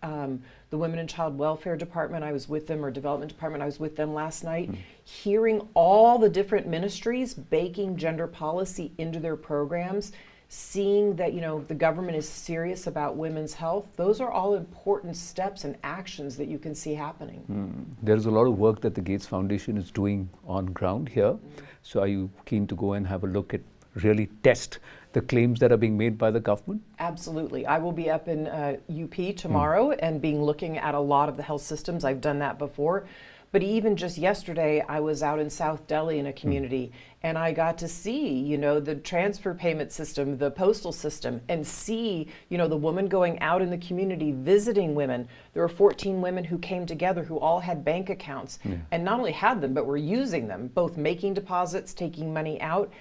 The Women and Child Welfare Department, I was with them, or Development Department, I was with them last night, hearing all the different ministries baking gender policy into their programs, seeing that, you know, the government is serious about women's health. Those are all important steps and actions that you can see happening. There's a lot of work that the Gates Foundation is doing on ground here. So are you keen to go and have a look at, really test the claims that are being made by the government? Absolutely. I will be up in UP tomorrow and looking at a lot of the health systems. I've done that before. But even just yesterday, I was out in South Delhi in a community, and I got to see, you know, the transfer payment system, the postal system, and see, you know, the woman going out in the community visiting women. There were 14 women who came together who all had bank accounts, and not only had them, but were using them, both making deposits, taking money out.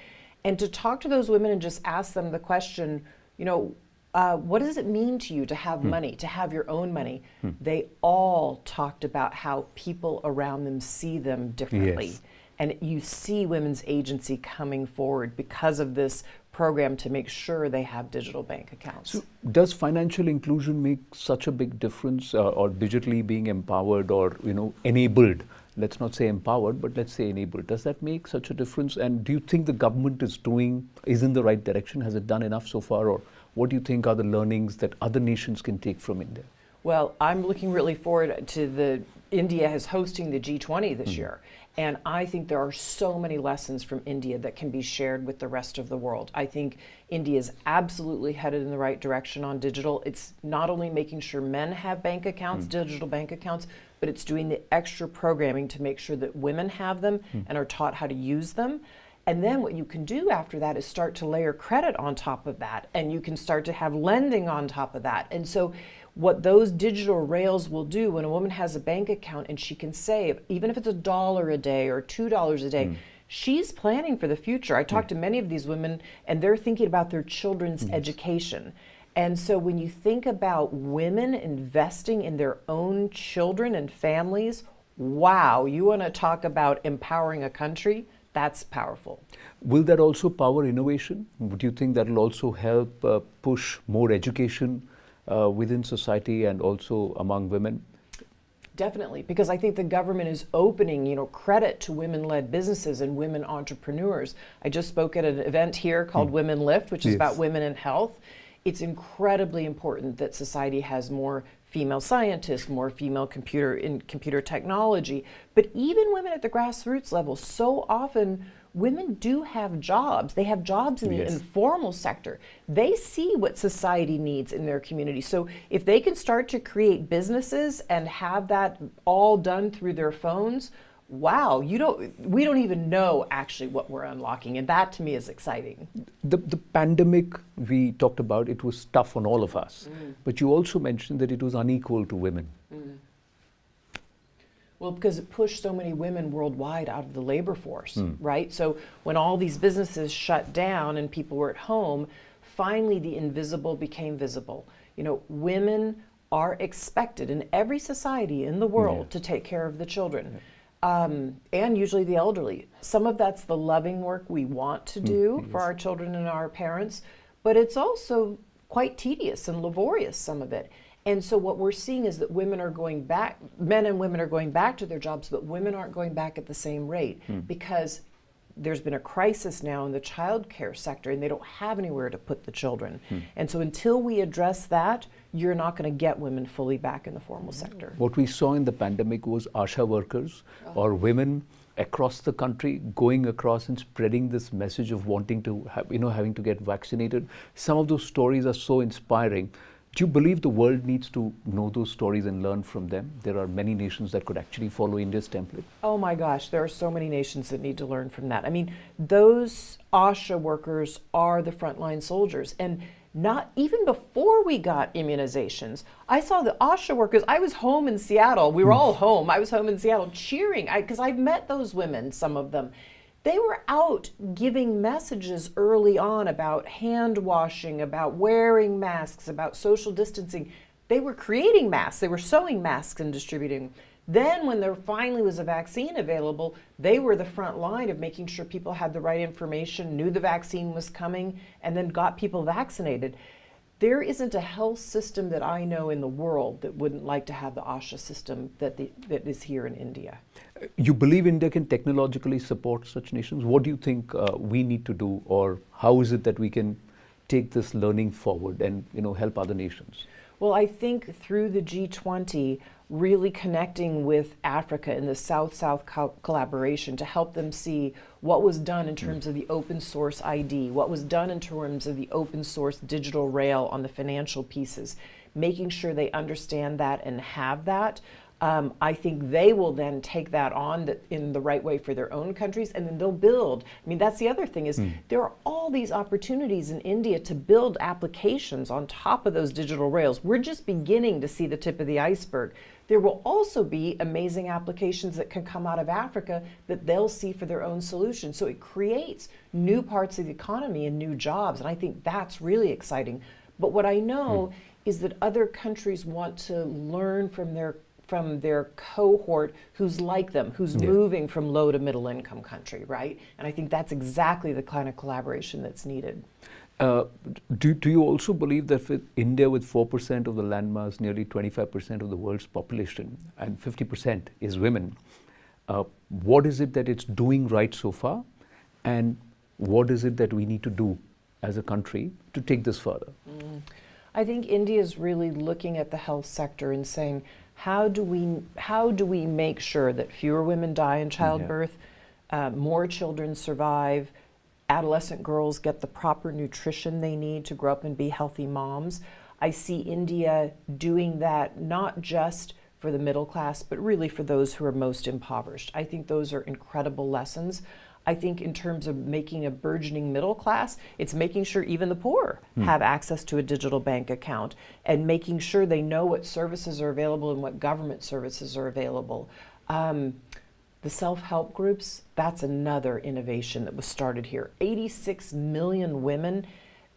And to talk to those women and just ask them the question, you know, what does it mean to you to have money, to have your own money? They all talked about how people around them see them differently. Yes. And you see women's agency coming forward because of this program to make sure they have digital bank accounts. So does financial inclusion make such a big difference, or digitally being empowered or, you know, enabled? Let's not say empowered, but let's say enabled. Does that make such a difference? And do you think the government is in the right direction? Has it done enough so far? Or what do you think are the learnings that other nations can take from India? Well, I'm looking really forward to India is hosting the G20 this year. And I think there are so many lessons from India that can be shared with the rest of the world. I think India is absolutely headed in the right direction on digital. It's not only making sure men have bank accounts, digital bank accounts, but it's doing the extra programming to make sure that women have them and are taught how to use them. And then what you can do after that is start to layer credit on top of that, and you can start to have lending on top of that. And so what those digital rails will do when a woman has a bank account and she can save, even if it's $1 a day or $2 a day, she's planning for the future. I talked to many of these women, and they're thinking about their children's education. And so when you think about women investing in their own children and families, wow, you want to talk about empowering a country? That's powerful. Will that also power innovation? Would you think that will also help push more education within society and also among women? Definitely, because I think the government is opening, you know, credit to women-led businesses and women entrepreneurs. I just spoke at an event here called Women Lift, which is about women in health. It's incredibly important that society has more female scientists, more female computer technology, but even women at the grassroots level. So often women do have jobs. They have jobs in the informal sector. They see what society needs in their community. So if they can start to create businesses and have that all done through their phones, wow, we don't even know actually what we're unlocking, and that to me is exciting. The pandemic we talked about, it was tough on all of us, but you also mentioned that it was unequal to women. Well, because it pushed so many women worldwide out of the labor force, right? So when all these businesses shut down and people were at home, finally the invisible became visible. You know, women are expected in every society in the world to take care of the children. And usually the elderly. Some of that's the loving work we want to do for our children and our parents, but it's also quite tedious and laborious, some of it. And so what we're seeing is that women are going back, men and women are going back to their jobs, but women aren't going back at the same rate because there's been a crisis now in the child care sector and they don't have anywhere to put the children. And so until we address that, you're not going to get women fully back in the formal sector. What we saw in the pandemic was Asha workers or women across the country going across and spreading this message of wanting to have, having to get vaccinated. Some of those stories are so inspiring. Do you believe the world needs to know those stories and learn from them? There are many nations that could actually follow India's template. Oh my gosh, there are so many nations that need to learn from that. I mean, those Asha workers are the frontline soldiers. And not even before we got immunizations, I saw the Asha workers. I was home in Seattle. We were all home. I was home in Seattle cheering because I've met those women, some of them. They were out giving messages early on about hand washing, about wearing masks, about social distancing. They were creating masks. They were sewing masks and distributing. Then when there finally was a vaccine available, they were the front line of making sure people had the right information, knew the vaccine was coming, and then got people vaccinated. There isn't a health system that I know in the world that wouldn't like to have the Asha system that is here in India. You believe India can technologically support such nations? What do you think we need to do, or how is it that we can take this learning forward and help other nations? Well, I think through the G20, really connecting with Africa in the South-South collaboration to help them see what was done in terms of the open source ID, what was done in terms of the open source digital rail on the financial pieces, making sure they understand that and have that. I think they will then take that on in the right way for their own countries, and then they'll build. I mean, that's the other thing is there are all these opportunities in India to build applications on top of those digital rails. We're just beginning to see the tip of the iceberg. There will also be amazing applications that can come out of Africa that they'll see for their own solutions. So it creates new parts of the economy and new jobs, and I think that's really exciting. But what I know is that other countries want to learn from their cohort who's like them, who's moving from low to middle income country, right? And I think that's exactly the kind of collaboration that's needed. Do you also believe that with India with 4% of the landmass, nearly 25% of the world's population, and 50% is women, what is it that it's doing right so far? And what is it that we need to do as a country to take this further? I think India is really looking at the health sector and saying, how do we make sure that fewer women die in childbirth, more children survive, adolescent girls get the proper nutrition they need to grow up and be healthy moms. I see India doing that not just for the middle class, but really for those who are most impoverished. I think those are incredible lessons. I think in terms of making a burgeoning middle class, it's making sure even the poor have access to a digital bank account and making sure they know what services are available and what government services are available. The self-help groups, that's another innovation that was started here. 86 million women,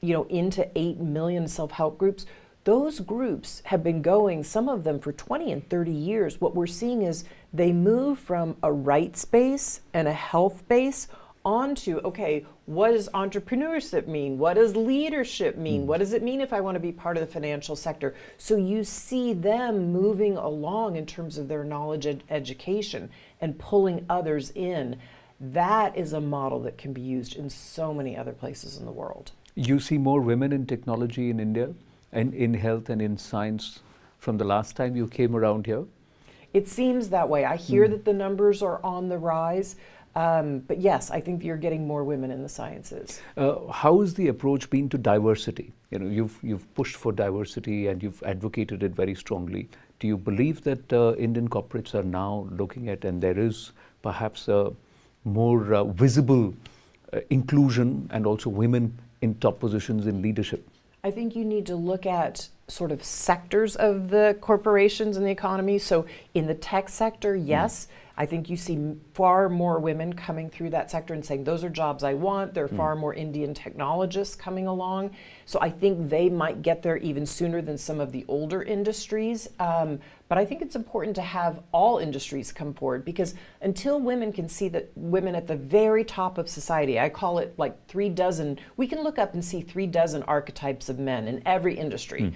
into 8 million self-help groups. Those groups have been going, some of them for 20 and 30 years. What we're seeing is they move from a rights base and a health base onto, okay, what does entrepreneurship mean? What does leadership mean? What does it mean if I want to be part of the financial sector? So you see them moving along in terms of their knowledge and education and pulling others in. That is a model that can be used in so many other places in the world. You see more women in technology in India and in health and in science from the last time you came around here? It seems that way. I hear that the numbers are on the rise. But yes, I think you're getting more women in the sciences. How has the approach been to diversity? You've pushed for diversity and you've advocated it very strongly. Do you believe that Indian corporates are now looking at, and there is perhaps a more visible inclusion and also women in top positions in leadership? I think you need to look at sort of sectors of the corporations and the economy. So in the tech sector, yes, I think you see far more women coming through that sector and saying, those are jobs I want. There are far more Indian technologists coming along. So I think they might get there even sooner than some of the older industries. But I think it's important to have all industries come forward, because until women can see that women at the very top of society, I call it like 3 dozen, we can look up and see 3 dozen archetypes of men in every industry.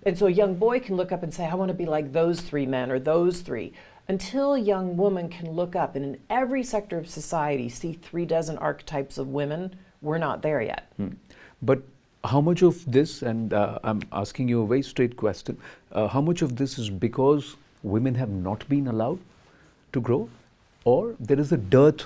And so a young boy can look up and say, I want to be like those 3 men or those 3. Until a young woman can look up and in every sector of society see 3 dozen archetypes of women, we're not there yet. But how much of this, and I'm asking you a very straight question, how much of this is because women have not been allowed to grow, or there is a dearth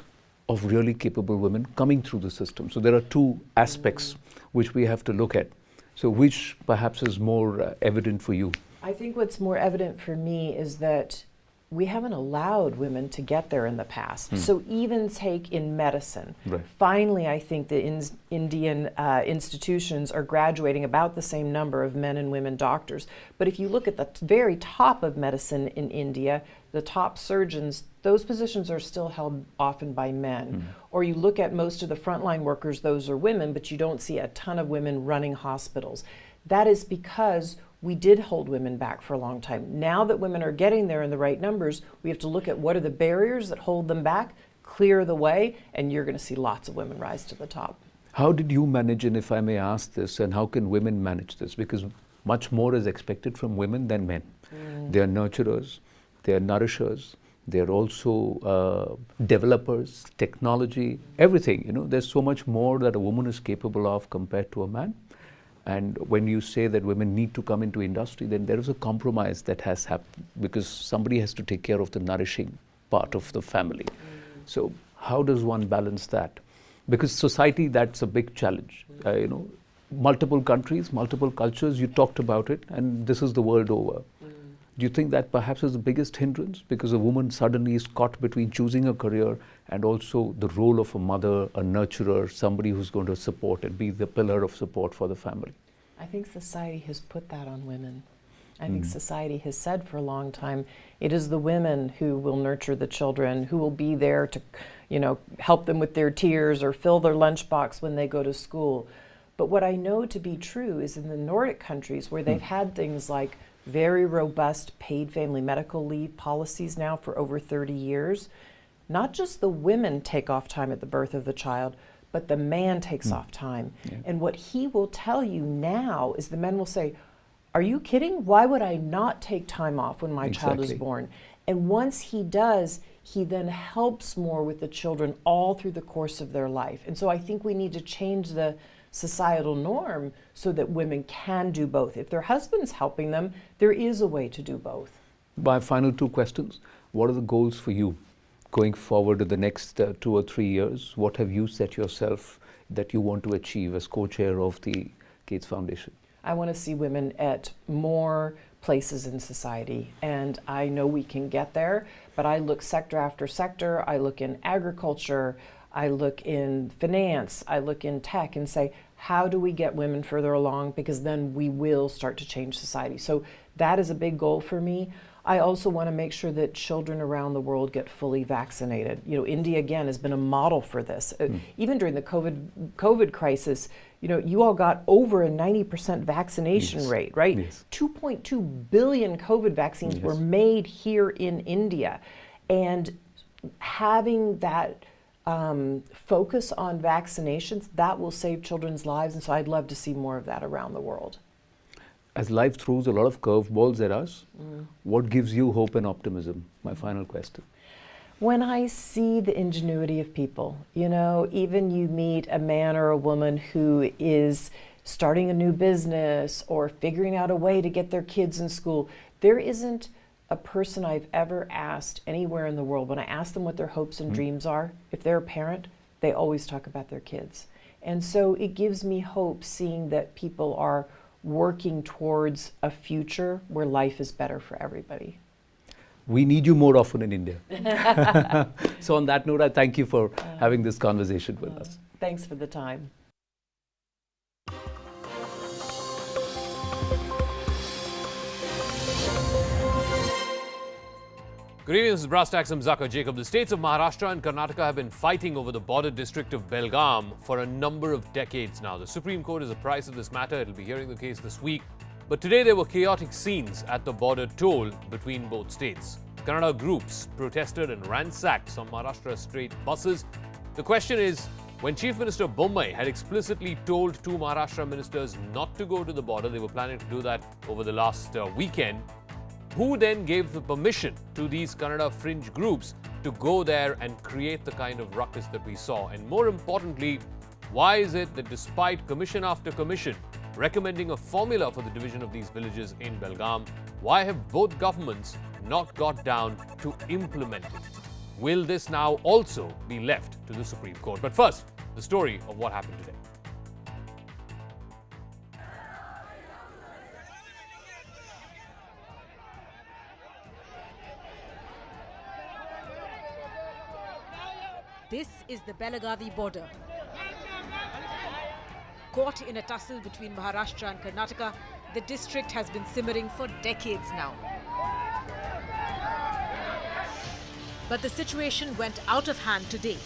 of really capable women coming through the system? So there are 2 aspects which we have to look at. So which perhaps is more evident for you? I think what's more evident for me is that we haven't allowed women to get there in the past. So even take in medicine. Finally, I think the Indian institutions are graduating about the same number of men and women doctors. But if you look at the very top of medicine in India, the top surgeons, those positions are still held often by men. Or you look at most of the frontline workers, those are women, but you don't see a ton of women running hospitals. That is because we did hold women back for a long time. Now that women are getting there in the right numbers, we have to look at what are the barriers that hold them back, clear the way, and you're going to see lots of women rise to the top. How did you manage, and if I may ask this, and how can women manage this? Because much more is expected from women than men. They are nurturers, they are nourishers, they are also developers, technology, everything. There's so much more that a woman is capable of compared to a man. And when you say that women need to come into industry, then there is a compromise that has happened, because somebody has to take care of the nourishing part of the family. So how does one balance that? Because society, that's a big challenge. Multiple countries, multiple cultures, you talked about it, and this is the world over. Do you think that perhaps is the biggest hindrance? Because a woman suddenly is caught between choosing a career and also the role of a mother, a nurturer, somebody who's going to support and be the pillar of support for the family. I think society has put that on women. I think society has said for a long time, it is the women who will nurture the children, who will be there to, help them with their tears or fill their lunchbox when they go to school. But what I know to be true is in the Nordic countries where they've had things like very robust paid family medical leave policies now for over 30 years, not just the women take off time at the birth of the child, but the man takes off time. Yeah. And what he will tell you now is the men will say, are you kidding? Why would I not take time off when my child is born? And once he does, he then helps more with the children all through the course of their life. And so I think we need to change the societal norm so that women can do both. If their husband's helping them, there is a way to do both. My final two questions. What are the goals for you going forward in the next 2 or 3 years? What have you set yourself that you want to achieve as co-chair of the Gates Foundation? I want to see women at more places in society, and I know we can get there, but I look sector after sector. I look in agriculture, I look in finance, I look in tech and say, how do we get women further along? Because then we will start to change society. So that is a big goal for me. I also want to make sure that children around the world get fully vaccinated. India again has been a model for this. Even during the COVID crisis, you all got over a 90% vaccination rate, right? Yes. 2.2 billion COVID vaccines were made here in India. And having that focus on vaccinations, that will save children's lives. And so I'd love to see more of that around the world. As life throws a lot of curveballs at us, what gives you hope and optimism? My final question. When I see the ingenuity of people, even you meet a man or a woman who is starting a new business or figuring out a way to get their kids in school, there isn't a person I've ever asked anywhere in the world, when I ask them what their hopes and dreams are, if they're a parent, they always talk about their kids. And so it gives me hope seeing that people are working towards a future where life is better for everybody. We need you more often in India. So on that note, I thank you for having this conversation with us. Thanks for the time. Good evening, this is Brass Tax. I'm Zaka Jacob. The states of Maharashtra and Karnataka have been fighting over the border district of Belgaum for a number of decades now. The Supreme Court is apprised of this matter. It'll be hearing the case this week. But today there were chaotic scenes at the border toll between both states. Kannada groups protested and ransacked some Maharashtra state buses. The question is, when Chief Minister Bommai had explicitly told two Maharashtra ministers not to go to the border, they were planning to do that over the last weekend, who then gave the permission to these Kannada fringe groups to go there and create the kind of ruckus that we saw? And more importantly, why is it that despite commission after commission recommending a formula for the division of these villages in Belgaum, why have both governments not got down to implement it? Will this now also be left to the Supreme Court? But first, the story of what happened today. This is the Belagavi border. Caught in a tussle between Maharashtra and Karnataka, the district has been simmering for decades now. But the situation went out of hand today.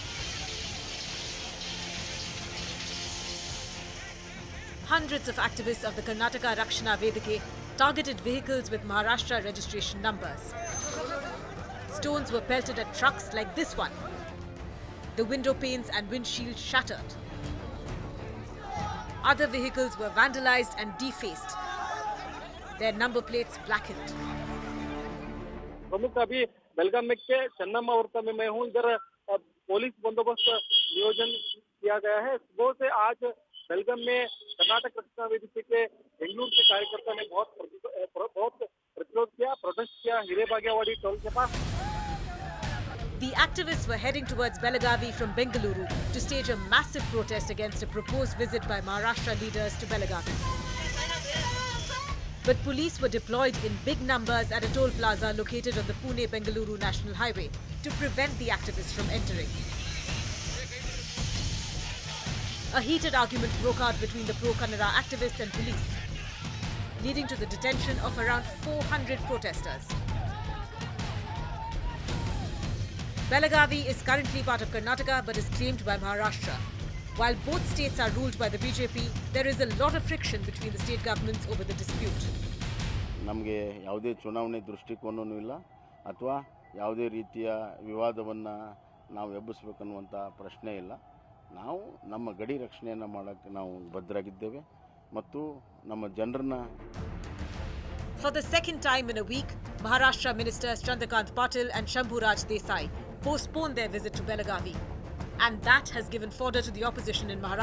Hundreds of activists of the Karnataka Rakshana Vedike targeted vehicles with Maharashtra registration numbers. Stones were pelted at trucks like this one. The window panes and windshield shattered. Other vehicles were vandalized and defaced, their number plates blackened. प्रमुख अभी बेलगाम में के चन्नम्मा वृत्त में मैं हूँ. इधर police बंदोबस्त नियोजन किया गया है. सुबह से आज बेलगाम में कर्नाटक रक्षा वेदिके के बेंगलुरु के कार्यकर्ता ने बहुत प्रतिरोध किया, प्रोटेस्ट किया हिरेबागेवाड़ी टोल के पास. The activists were heading towards Belagavi from Bengaluru to stage a massive protest against a proposed visit by Maharashtra leaders to Belagavi. But police were deployed in big numbers at a toll plaza located on the Pune-Bengaluru National Highway to prevent the activists from entering. A heated argument broke out between the pro-Kannada activists and police, leading to the detention of around 400 protesters. Belagavi is currently part of Karnataka but is claimed by Maharashtra. While both states are ruled by the BJP, there is a lot of friction between the state governments over the dispute. ನಮಗೆ ಯಾವುದೇ ಚುನಾವಣೆ ದೃಷ್ಟಿಕೋನವೂ ಇಲ್ಲ ಅಥವಾ ಯಾವುದೇ ರೀತಿಯ ವಿವಾದವನ್ನು ನಾವು ಎಬ್ಬಿಸಬೇಕನ್ನುವಂಥ ಪ್ರಶ್ನೆ ಇಲ್ಲ. ನಾವು ನಮ್ಮ ಗಡಿ ರಕ್ಷಣೆಯನ್ನು ಮಾಡೋಕ್ಕೆ ನಾವು ಬದ್ಧರಾಗಿದ್ದೇವೆ ಮತ್ತು ನಮ್ಮ ಜನರನ್ನ. For the second time in a week, Maharashtra ministers Chandrakant Patil and Shambhuraj Desai postponed their visit to Belagavi. And that has given fodder to the opposition in Maharashtra.